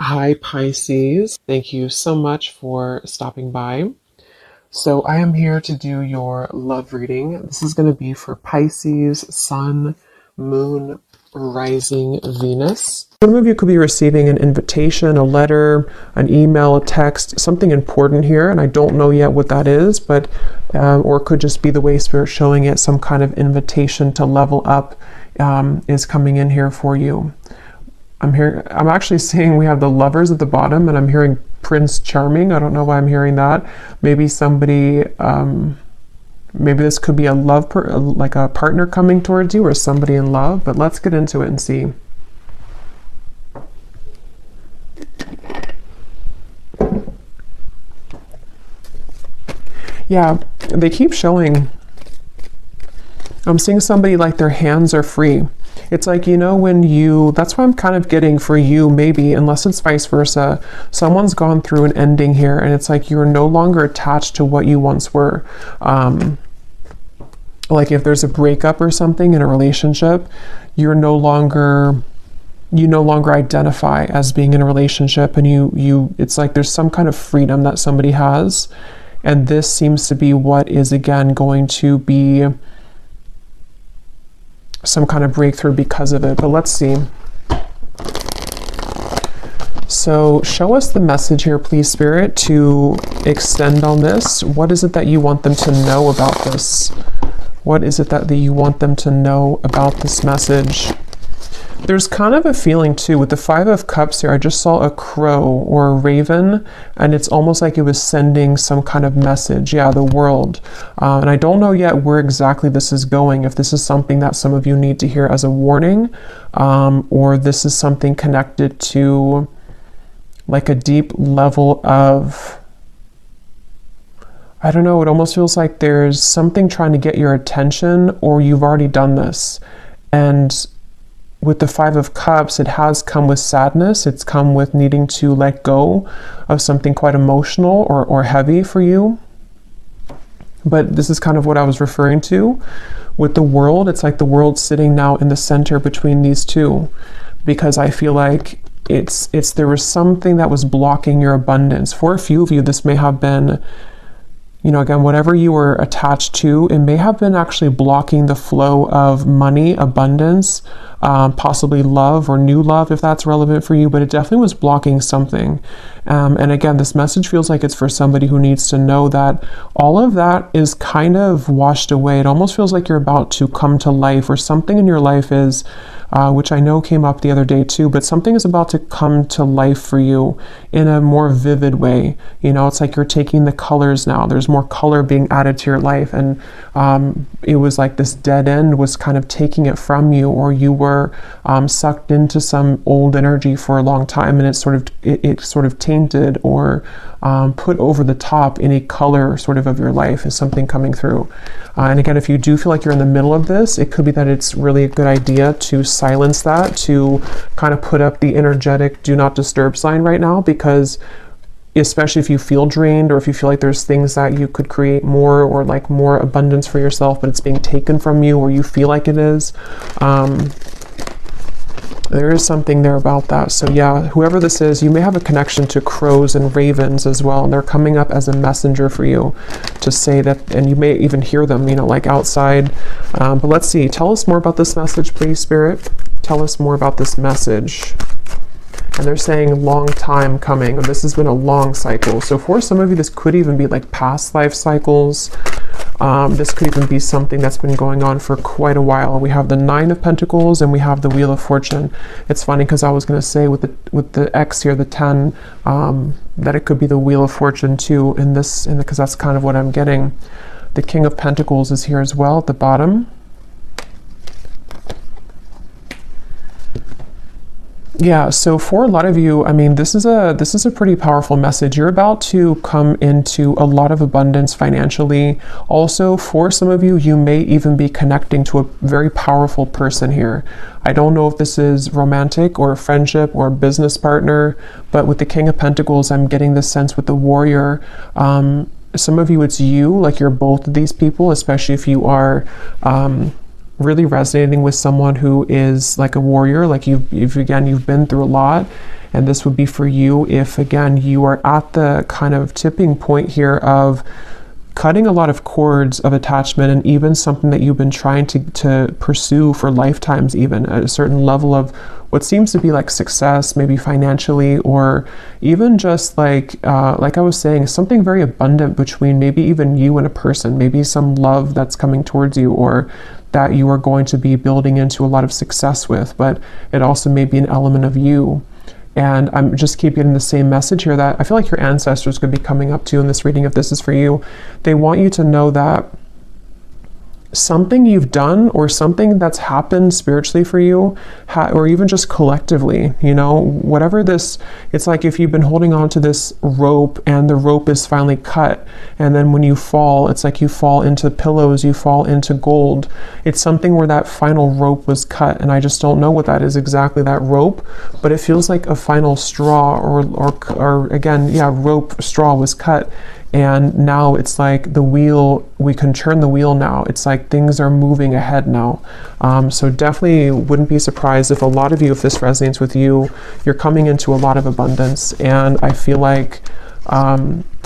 Hi, Pisces. Thank you so much for stopping by. So, I am here to do your love reading. This is going to be for Pisces, Sun, Moon, Rising, Venus. Some of you could be receiving an invitation, a letter, an email, a text, something important here, and I don't know yet what that is, but or it could just be the way Spirit's showing it, some kind of invitation to level up is coming in here for you. I'm actually seeing we have the Lovers at the bottom, and I'm hearing Prince Charming. I don't know why I'm hearing that. Maybe somebody, maybe this could be a like a partner coming towards you, or somebody in love, but let's get into it and see. Yeah, they keep showing, I'm seeing somebody like their hands are free. It's like, that's what I'm kind of getting for you, maybe, unless it's vice versa. Someone's gone through an ending here, and it's like you're no longer attached to what you once were. Like if there's a breakup or something in a relationship, you no longer identify as being in a relationship, and it's like there's some kind of freedom that somebody has. And this seems to be what is, again, going to be some kind of breakthrough because of it. But let's see. So show us the message here, please, Spirit, to extend on this. What is it that you want them to know about this? What is it that you want them to know about this message? There's kind of a feeling too with the Five of Cups here. I just saw a crow or a raven, and it's almost like it was sending some kind of message. Yeah, the world. And I don't know yet where exactly this is going, if this is something that some of you need to hear as a warning, or this is something connected to like a deep level of, I don't know, it almost feels like there's something trying to get your attention, or you've already done this. And with the Five of Cups, it has come with sadness. It's come with needing to let go of something quite emotional or heavy for you. But this is kind of what I was referring to with the world. It's like the world sitting now in the center between these two, because I feel like there was something that was blocking your abundance. For a few of you, this may have been, again, whatever you were attached to, it may have been actually blocking the flow of money, abundance, possibly love or new love, if that's relevant for you, but it definitely was blocking something. And again, this message feels like it's for somebody who needs to know that all of that is kind of washed away. It almost feels like you're about to come to life, or something in your life is, which I know came up the other day too, but something is about to come to life for you in a more vivid way. It's like you're taking the colors now. There's more color being added to your life, and it was like this dead end was kind of taking it from you, or you were sucked into some old energy for a long time, and it sort of tainted or put over the top any color sort of your life is something coming through. And again, if you do feel like you're in the middle of this, it could be that it's really a good idea to silence that, to kind of put up the energetic do not disturb sign right now, because especially if you feel drained, or if you feel like there's things that you could create more, or like more abundance for yourself, but it's being taken from you, or you feel like it is. There is something there about that. So yeah, whoever this is, you may have a connection to crows and ravens as well, and they're coming up as a messenger for you to say that, and you may even hear them, like outside. But let's see, tell us more about this message, please, Spirit. Tell us more about this message. And they're saying long time coming. This has been a long cycle. So for some of you, this could even be like past life cycles. This could even be something that's been going on for quite a while. We have the Nine of Pentacles, and we have the Wheel of Fortune. It's funny because I was going to say with the X here, the 10, that it could be the Wheel of Fortune too because that's kind of what I'm getting. The King of Pentacles is here as well at the bottom. Yeah, so for a lot of you, this is a pretty powerful message. You're about to come into a lot of abundance financially. Also, for some of you, you may even be connecting to a very powerful person here. I don't know if this is romantic or a friendship or a business partner, but with the King of Pentacles, I'm getting this sense with the Warrior. Some of you, it's you, like you're both of these people, especially if you are really resonating with someone who is like a warrior, like you've been through a lot. And this would be for you if, again, you are at the kind of tipping point here of cutting a lot of cords of attachment, and even something that you've been trying to pursue for lifetimes, even at a certain level of what seems to be like success, maybe financially, or even just like I was saying, something very abundant between maybe even you and a person, maybe some love that's coming towards you, or that you are going to be building into a lot of success with, but it also may be an element of you. And I'm just keep getting the same message here that I feel like your ancestors could be coming up to you in this reading if this is for you. They want you to know that something you've done or something that's happened spiritually for you, or even just collectively, you know, whatever this, it's like if you've been holding on to this rope and the rope is finally cut, and then when you fall, it's like you fall into pillows, you fall into gold. It's something where that final rope was cut, and I just don't know what that is exactly, that rope, but it feels like a final straw, or again, yeah, rope, straw was cut. And now it's like the wheel, we can turn the wheel now. It's like things are moving ahead now. So definitely wouldn't be surprised if a lot of you, if this resonates with you, you're coming into a lot of abundance. And I feel like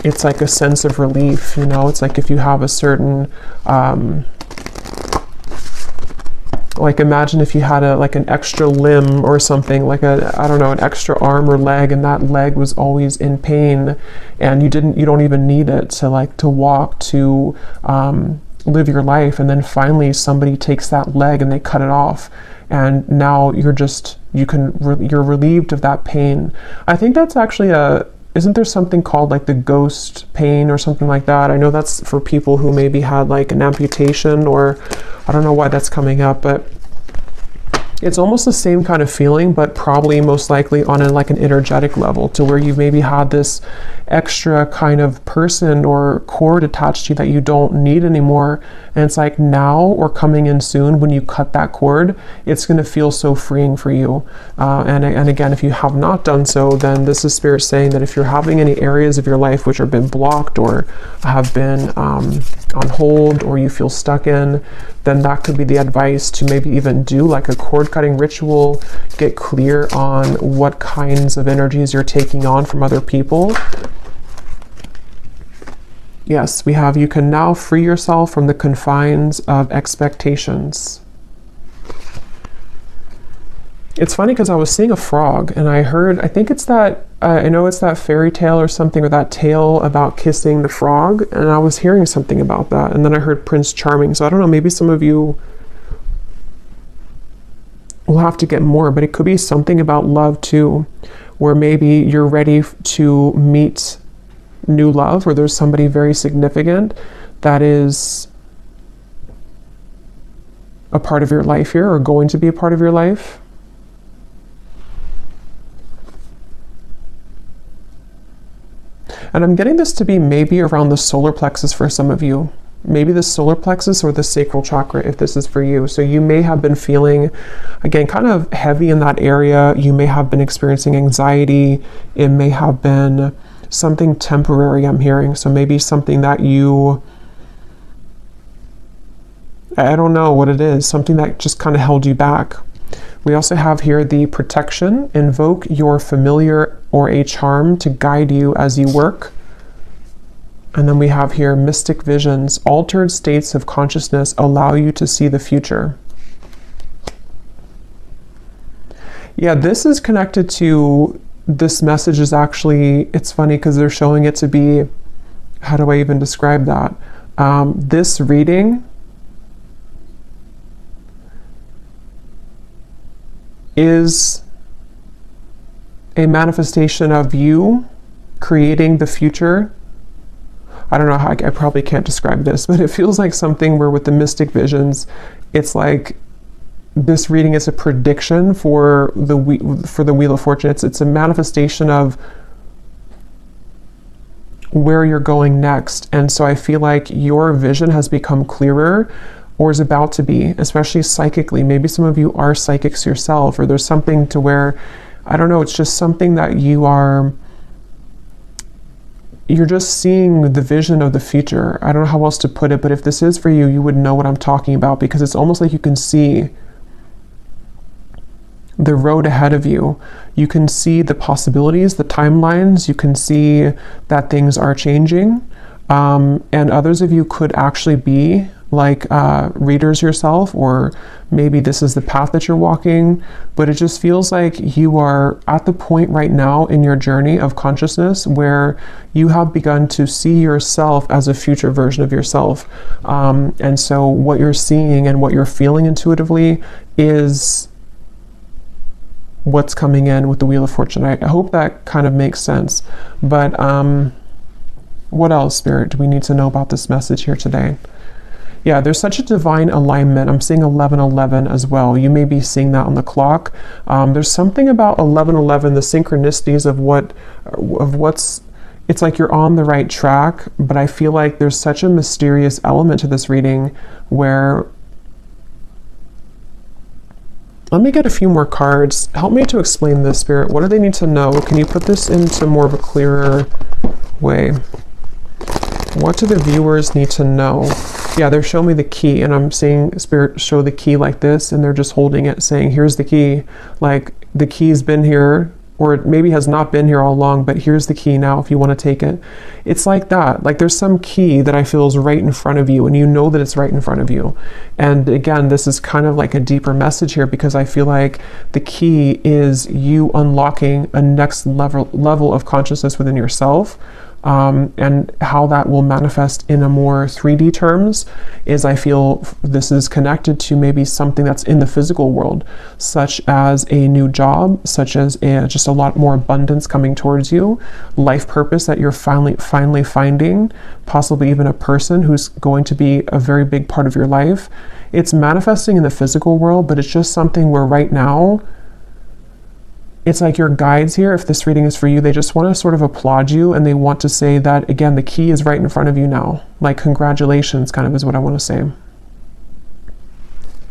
it's like a sense of relief, you know, it's like if you have a certain, like imagine if you had an extra limb or something, like I don't know, an extra arm or leg, and that leg was always in pain, and you don't even need it to walk, to live your life, and then finally somebody takes that leg and they cut it off, and now you're relieved of that pain. I think that's actually isn't there something called like the ghost pain or something like that? I know that's for people who maybe had like an amputation, or I don't know why that's coming up, but it's almost the same kind of feeling, but probably most likely on like an energetic level, to where you've maybe had this extra kind of person or cord attached to you that you don't need anymore. And it's like now, or coming in soon, when you cut that cord, it's going to feel so freeing for you. And again, if you have not done so, then this is Spirit saying that if you're having any areas of your life which have been blocked or have been on hold, or you feel stuck in, then that could be the advice to maybe even do like a cord cutting ritual, get clear on what kinds of energies you're taking on from other people. Yes, we have, you can now free yourself from the confines of expectations. It's funny because I was seeing a frog, and I think it's that, I know it's that fairy tale or something, or that tale about kissing the frog, and I was hearing something about that, and then I heard Prince Charming, so I don't know, maybe some of you will have to get more, but it could be something about love too, where maybe you're ready to meet new love, or there's somebody very significant that is a part of your life here, or going to be a part of your life. And I'm getting this to be maybe around the solar plexus for some of you. Maybe the solar plexus or the sacral chakra, if this is for you. So you may have been feeling, again, kind of heavy in that area. You may have been experiencing anxiety. It may have been something temporary, I'm hearing. So maybe something that I don't know what it is, something that just kind of held you back. We also have here the protection. Invoke your familiar or a charm to guide you as you work. And then we have here mystic visions. Altered states of consciousness allow you to see the future. Yeah, this is connected to, this message is actually, it's funny because they're showing it to be, how do I even describe that? This reading is a manifestation of you creating the future. I don't know how, I probably can't describe this, but it feels like something where with the mystic visions, it's like this reading is a prediction for the Wheel of Fortune. It's a manifestation of where you're going next. And so I feel like your vision has become clearer, or is about to be, especially psychically. Maybe some of you are psychics yourself, or there's something to where, I don't know, it's just something that you are you're just seeing the vision of the future. I don't know how else to put it, but if this is for you, you would know what I'm talking about, because it's almost like you can see the road ahead of you. You can see the possibilities, the timelines. You can see that things are changing. And others of you could actually be like readers yourself, or maybe this is the path that you're walking, but it just feels like you are at the point right now in your journey of consciousness where you have begun to see yourself as a future version of yourself. And so what you're seeing and what you're feeling intuitively is what's coming in with the Wheel of Fortune. I hope that kind of makes sense. But what else, Spirit, do we need to know about this message here today? Yeah, there's such a divine alignment. I'm seeing 1111 as well. You may be seeing that on the clock. There's something about 1111, the synchronicities of what's, it's like you're on the right track, but I feel like there's such a mysterious element to this reading where, let me get a few more cards. Help me to explain this, Spirit. What do they need to know? Can you put this into more of a clearer way? What do the viewers need to know? Yeah, they're showing me the key, and I'm seeing Spirit show the key like this, and they're just holding it saying, here's the key. Like the key's been here, or it maybe has not been here all along, but here's the key now if you want to take it. It's like that. Like there's some key that I feel is right in front of you, and you know that it's right in front of you. And again, this is kind of like a deeper message here, because I feel like the key is you unlocking a next level of consciousness within yourself. And how that will manifest in a more 3D terms is, I feel this is connected to maybe something that's in the physical world, such as a new job, such as just a lot more abundance coming towards you, life purpose that you're finally finding, possibly even a person who's going to be a very big part of your life. It's manifesting in the physical world, but it's just something where right now, it's like your guides here, if this reading is for you, they just want to sort of applaud you, and they want to say that, again, the key is right in front of you now. Like congratulations kind of is what I want to say.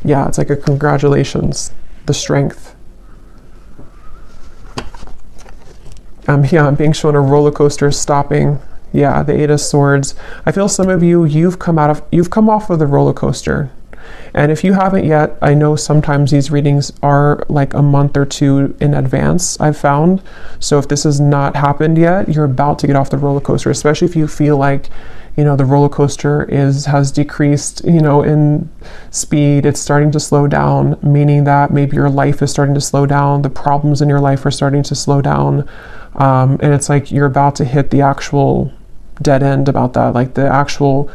Yeah, it's like a congratulations, the strength. Yeah, I'm being shown a roller coaster stopping. Yeah, the Eight of Swords. I feel some of you, you've come off of the roller coaster. And if you haven't yet, I know sometimes these readings are like a month or two in advance, I've found. So if this has not happened yet, you're about to get off the roller coaster, especially if you feel like, the roller coaster has decreased, in speed. It's starting to slow down, meaning that maybe your life is starting to slow down. The problems in your life are starting to slow down. And it's like you're about to hit the actual dead end about that, like the actual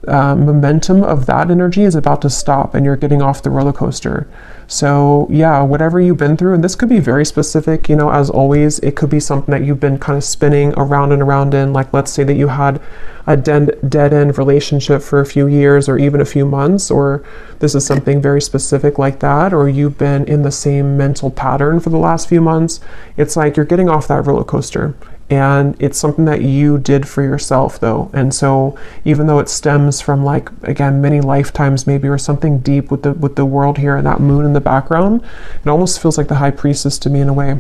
momentum of that energy is about to stop, and you're getting off the roller coaster. So yeah, whatever you've been through, and this could be very specific, as always, it could be something that you've been kind of spinning around and around in. Like, let's say that you had a dead end relationship for a few years or even a few months, or this is something very specific like that, or you've been in the same mental pattern for the last few months. It's like you're getting off that roller coaster. And it's something that you did for yourself, though. And so even though it stems from, like, again, many lifetimes maybe, or something deep with the world here and that moon in the background, it almost feels like the High Priestess to me in a way.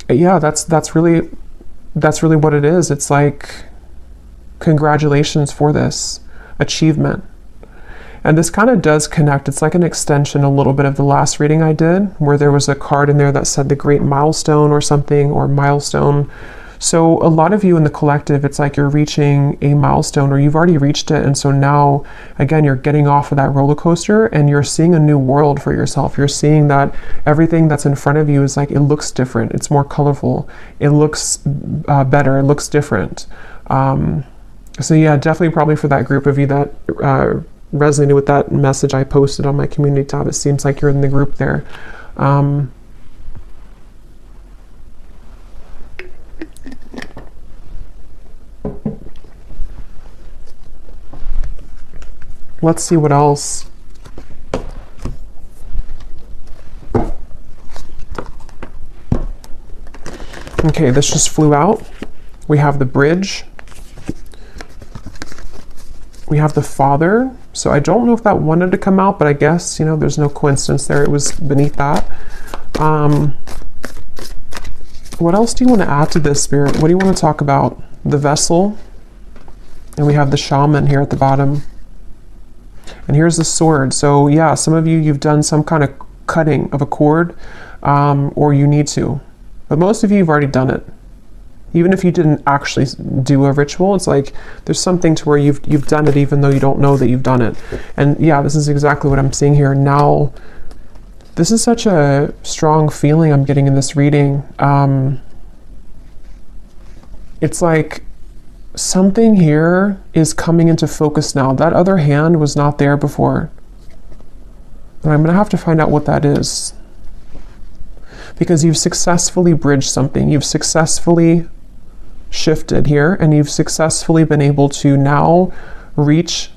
Yeah, that's really what it is. It's like, congratulations for this achievement. And this kind of does connect. It's like an extension a little bit of the last reading I did, where there was a card in there that said the great milestone or something, or milestone. So a lot of you in the collective, it's like you're reaching a milestone, or you've already reached it. And so now, again, you're getting off of that roller coaster, and you're seeing a new world for yourself. You're seeing that everything that's in front of you is like, it looks different. It's more colorful. It looks better. It looks different. So yeah, definitely probably for that group of you that resonated with that message I posted on my community tab. It seems like you're in the group there. Let's see what else. Okay, this just flew out. We have the Bridge. We have the Father. So I don't know if that wanted to come out, but I guess, there's no coincidence there. It was beneath that. What else do you want to add to this, Spirit? What do you want to talk about? The vessel. And we have the shaman here at the bottom. And here's the sword. So yeah, some of you, you've done some kind of cutting of a cord, or you need to. But most of you have already done it. Even if you didn't actually do a ritual, it's like there's something to where you've done it even though you don't know that you've done it. And yeah, this is exactly what I'm seeing here. Now, this is such a strong feeling I'm getting in this reading. It's like something here is coming into focus now. That other hand was not there before. And I'm going to have to find out what that is. Because you've successfully bridged something. You've successfully shifted here, and you've successfully been able to now reach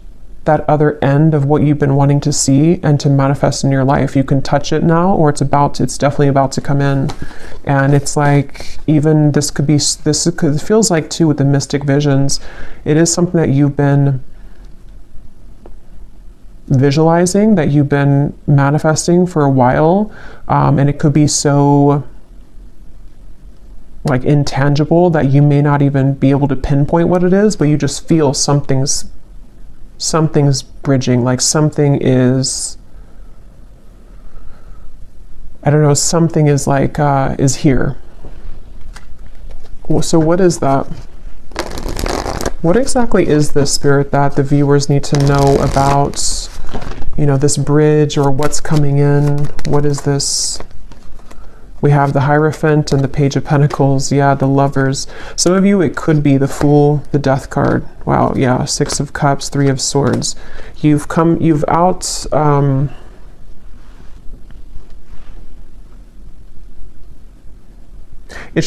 that other end of what you've been wanting to see and to manifest in your life. You can touch it now, or it's definitely about to come in. And it's like, even this feels like too with the mystic visions, it is something that you've been visualizing, that you've been manifesting for a while, and it could be so like intangible that you may not even be able to pinpoint what it is, but you just feel something's bridging, like something is, I don't know, something is like is here. So what is that? What exactly is this, Spirit, that the viewers need to know about, you know, this bridge, or what's coming in? What is this? We have the Hierophant and the Page of Pentacles. Yeah, the Lovers. Some of you, it could be the Fool, the Death card. Wow, yeah, Six of Cups, Three of Swords.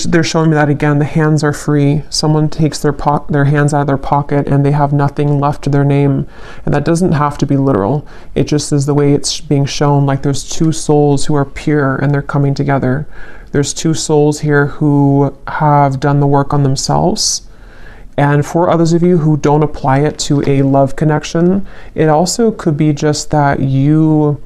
They're showing me that again. The hands are free. Someone takes their hands out of their pocket and they have nothing left to their name. And that doesn't have to be literal. It just is the way it's being shown. Like there's two souls who are pure and they're coming together. There's two souls here who have done the work on themselves. And for others of you who don't apply it to a love connection, it also could be just that you...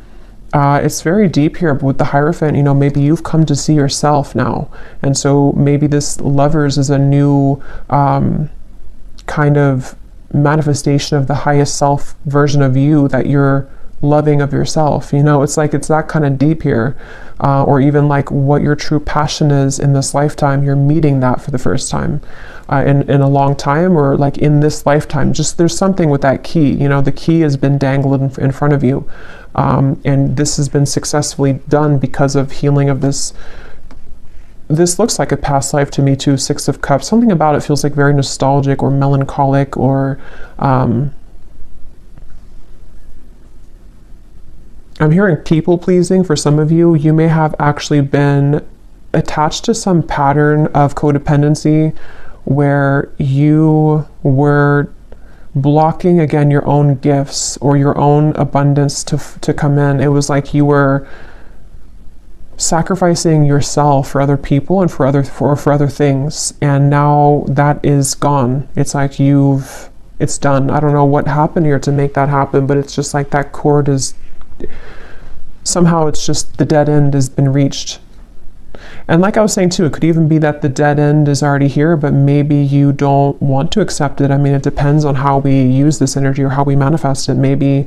it's very deep here, but with the Hierophant, you know, maybe you've come to see yourself now. And so maybe this Lovers is a new kind of manifestation of the highest self version of you that you're loving of yourself. You know, it's like, it's that kind of deep here. Or even like what your true passion is in this lifetime, you're meeting that for the first time in a long time, or like in this lifetime. Just there's something with that key, you know, the key has been dangled in front of you. And this has been successfully done because of healing of this. This looks like a past life to me too, Six of Cups. Something about it feels like very nostalgic or melancholic, or I'm hearing people pleasing for some of you. You may have actually been attached to some pattern of codependency where you were blocking, again, your own gifts or your own abundance to come in. It was like you were sacrificing yourself for other people and for other things, and now that is gone. It's like it's done. I don't know what happened here to make that happen, but it's just like that cord is somehow, it's just the dead end has been reached. And like I was saying too, it could even be that the dead end is already here, but maybe you don't want to accept it. I mean, it depends on how we use this energy or how we manifest it. Maybe,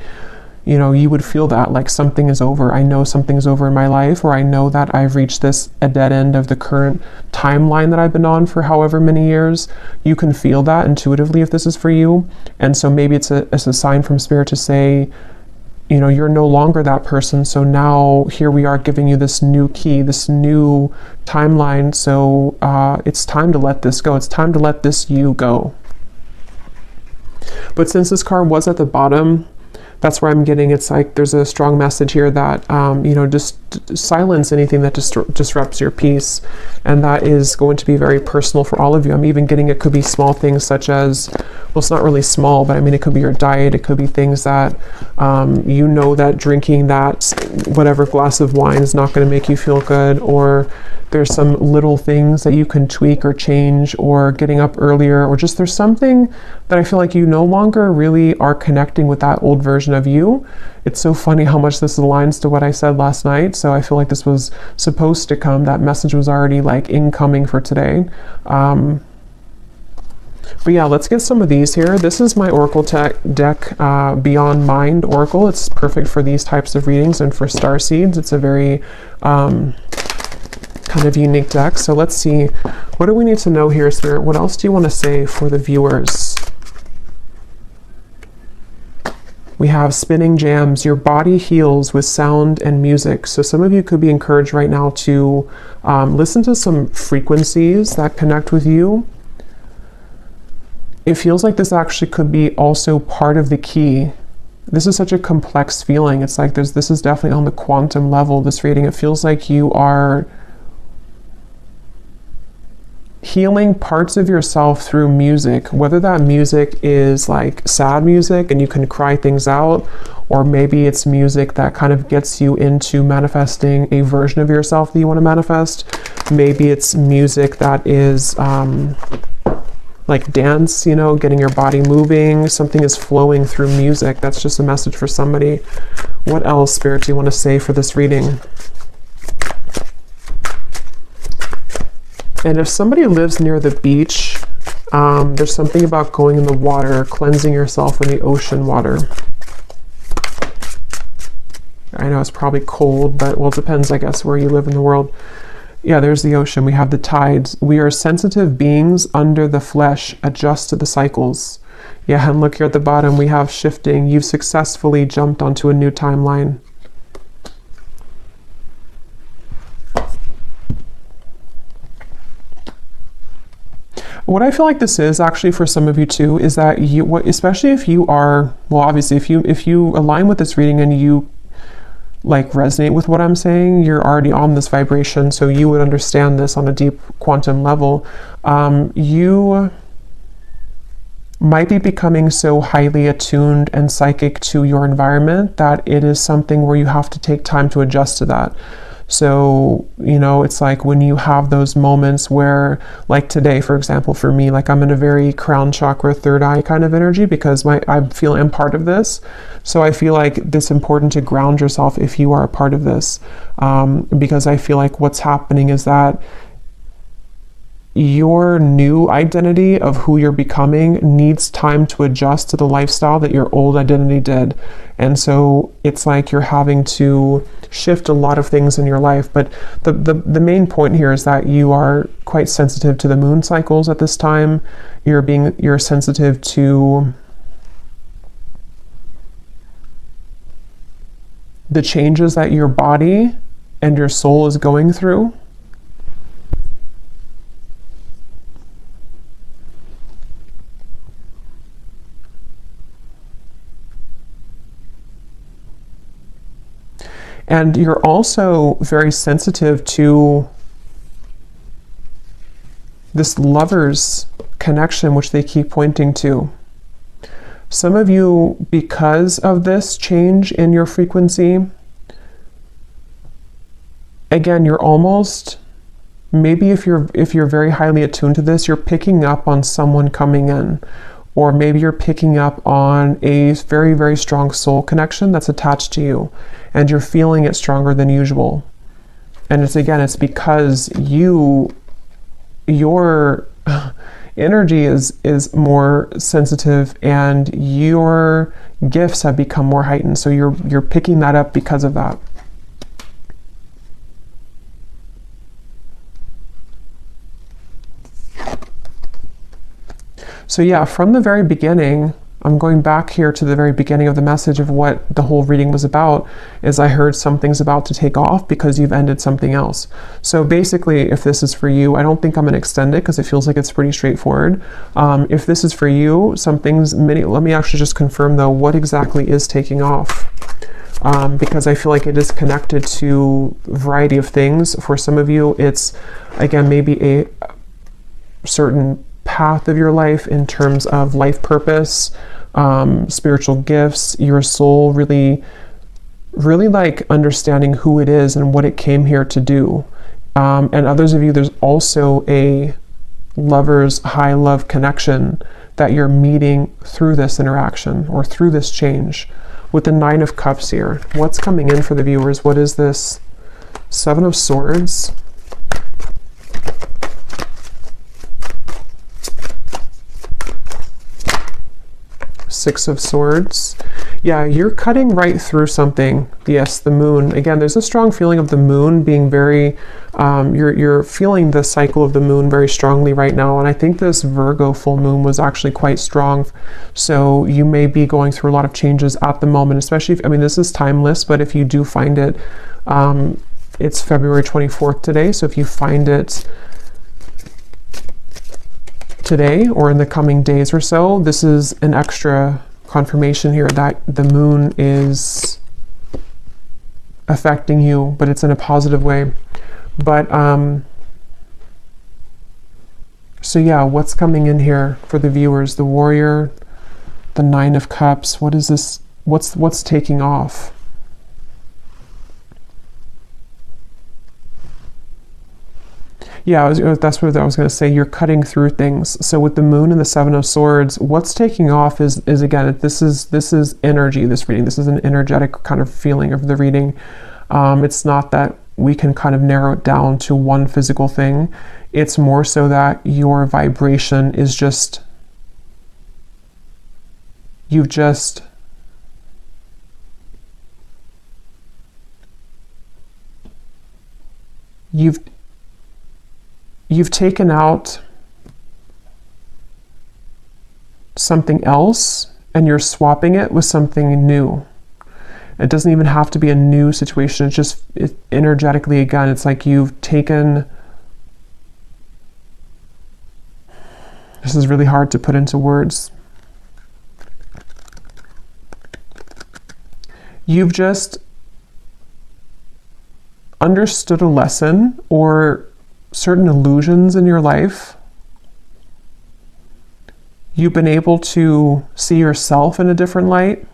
you know, you would feel that like something is over. I know something's over in my life, or I know that I've reached a dead end of the current timeline that I've been on for however many years. You can feel that intuitively if this is for you. And so maybe it's a sign from Spirit to say, you know, you're no longer that person. So now here we are giving you this new key, this new timeline. So it's time to let this go. It's time to let this you go. But since this card was at the bottom, that's where I'm getting, it's like there's a strong message here that, you know, just silence anything that disrupts your peace. And that is going to be very personal for all of you. I'm even getting, it could be small things such as, well, it's not really small, but I mean, it could be your diet. It could be things that, you know, that drinking that whatever glass of wine is not going to make you feel good, or there's some little things that you can tweak or change, or getting up earlier, or just there's something that I feel like you no longer really are connecting with that old version version of you. It's so funny how much this aligns to what I said last night. So I feel like this was supposed to come. That message was already like incoming for today. But yeah, let's get some of these here. This is my Oracle deck, Beyond Mind Oracle. It's perfect for these types of readings and for star seeds. It's a very kind of unique deck. So let's see, what do we need to know here, Spirit? What else do you want to say for the viewers? We have spinning jams. Your body heals with sound and music. So some of you could be encouraged right now to listen to some frequencies that connect with you. It feels like this actually could be also part of the key. This is such a complex feeling. It's like this is definitely on the quantum level, this reading. It feels like you are healing parts of yourself through music, whether that music is like sad music and you can cry things out, or maybe it's music that kind of gets you into manifesting a version of yourself that you want to manifest. Maybe it's music that is like dance, you know, getting your body moving. Something is flowing through music. That's just a message for somebody. What else, Spirit, do you want to say for this reading? And if somebody lives near the beach, there's something about going in the water, cleansing yourself in the ocean water. I know it's probably cold, but well, it depends, I guess, where you live in the world. Yeah, there's the ocean. We have the tides. We are sensitive beings under the flesh, adjust to the cycles. Yeah, and look here at the bottom, we have shifting. You've successfully jumped onto a new timeline. What I feel like this is actually for some of you too, is that you, especially if you are, well, obviously if you align with this reading and you like resonate with what I'm saying, you're already on this vibration, so you would understand this on a deep quantum level. You might be becoming so highly attuned and psychic to your environment that it is something where you have to take time to adjust to that. So, you know, it's like when you have those moments where, like today, for example, for me, like I'm in a very crown chakra, third eye kind of energy because I feel I'm part of this. So I feel like it's important to ground yourself if you are a part of this, because I feel like what's happening is that your new identity of who you're becoming needs time to adjust to the lifestyle that your old identity did. And so it's like you're having to shift a lot of things in your life. But the main point here is that you are quite sensitive to the moon cycles at this time. You're sensitive to the changes that your body and your soul is going through. And you're also very sensitive to this lover's connection, which they keep pointing to. Some of you, because of this change in your frequency, again, you're almost, maybe if you're very highly attuned to this, you're picking up on someone coming in. Or maybe you're picking up on a very, very strong soul connection that's attached to you, and you're feeling it stronger than usual. And it's because your energy is more sensitive and your gifts have become more heightened. So you're picking that up because of that. So yeah, from the very beginning, I'm going back here to the very beginning of the message of what the whole reading was about, is I heard something's about to take off because you've ended something else. So basically, if this is for you, I don't think I'm going to extend it because it feels like it's pretty straightforward. If this is for you, let me actually just confirm though, what exactly is taking off? Because I feel like it is connected to a variety of things. For some of you, it's, again, maybe a certain path of your life in terms of life purpose, spiritual gifts, your soul really like understanding who it is and what it came here to do. And others of you, there's also a lover's high love connection that you're meeting through this interaction or through this change. with the Nine of Cups here. What's coming in for the viewers? What is this? Seven of Swords. Six of Swords. Yeah, you're cutting right through something. Yes, the moon. Again, there's a strong feeling of the moon being very, you're feeling the cycle of the moon very strongly right now. And I think this Virgo full moon was actually quite strong. So you may be going through a lot of changes at the moment, especially if, I mean, this is timeless, but if you do find it, it's February 24th today. So if you find it today or in the coming days or so, this is an extra confirmation here that the moon is affecting you, but it's in a positive way. But so yeah, what's coming in here for the viewers? The Warrior, the Nine of Cups. What is this? What's taking off? Yeah, that's what I was going to say. You're cutting through things. So with the moon and the Seven of Swords, what's taking off is again, this is energy, this reading. This is an energetic kind of feeling of the reading. It's not that we can kind of narrow it down to one physical thing. It's more so that your vibration is just, you've taken out something else and you're swapping it with something new. It doesn't even have to be a new situation. It's just energetically, again, it's like you've taken, this is really hard to put into words. You've just understood a lesson or certain illusions in your life. You've been able to see yourself in a different light.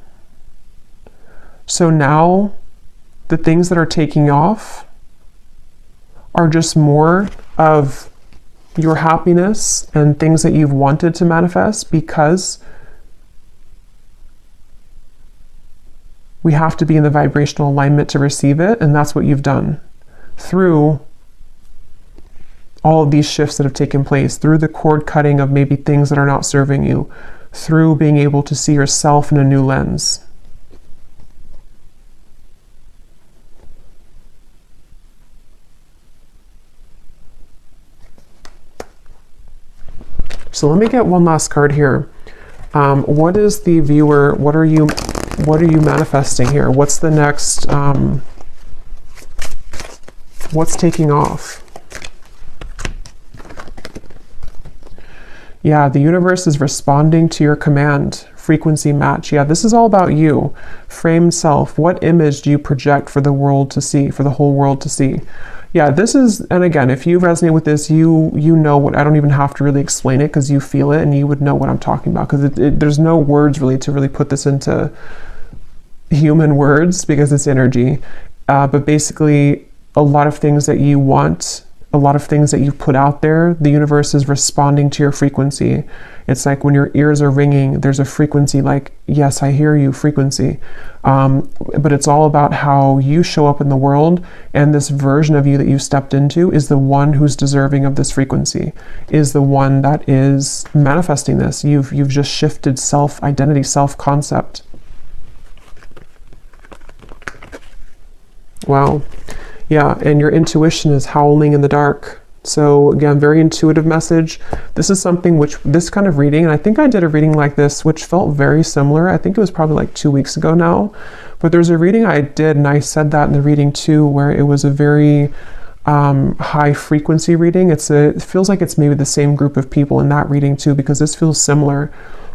So now the things that are taking off are just more of your happiness and things that you've wanted to manifest, because we have to be in the vibrational alignment to receive it. And that's what you've done through all of these shifts that have taken place, through the cord cutting of maybe things that are not serving you, through being able to see yourself in a new lens. So let me get one last card here. What is the viewer, what are you manifesting here? What's the next, what's taking off? Yeah, the universe is responding to your command. Frequency match. Yeah, this is all about you. Framed self. What image do you project for the world to see, for the whole world to see? Yeah, this is, and again, if you resonate with this, you know what, I don't even have to really explain it because you feel it and you would know what I'm talking about, because there's no words really to really put this into human words because it's energy. But basically, a lot of things that you want, a lot of things that you put out there, the universe is responding to your frequency. It's like when your ears are ringing, there's a frequency like, yes, I hear you frequency. But it's all about how you show up in the world, and this version of you that you stepped into is the one who's deserving of this frequency, is the one that is manifesting this. You've just shifted self-identity, self-concept. Wow. Yeah, and your intuition is howling in the dark. So again, very intuitive message. This is something which, this kind of reading, and I think I did a reading like this, which felt very similar. I think it was probably like 2 weeks ago now. But there's a reading I did, and I said that in the reading too, where it was a very high frequency reading. It feels like it's maybe the same group of people in that reading too, because this feels similar,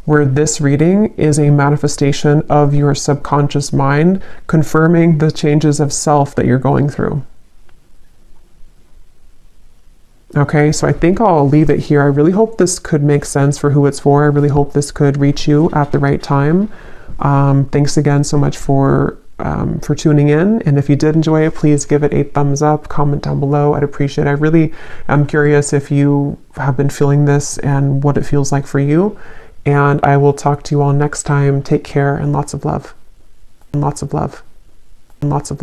where this reading is a manifestation of your subconscious mind confirming the changes of self that you're going through. Okay, so I think I'll leave it here. I really hope this could make sense for who it's for. I really hope this could reach you at the right time. Thanks again so much for tuning in. And if you did enjoy it, please give it a thumbs up, comment down below. I'd appreciate it. I really am curious if you have been feeling this and what it feels like for you. And I will talk to you all next time. Take care and lots of love. lots of love, lots of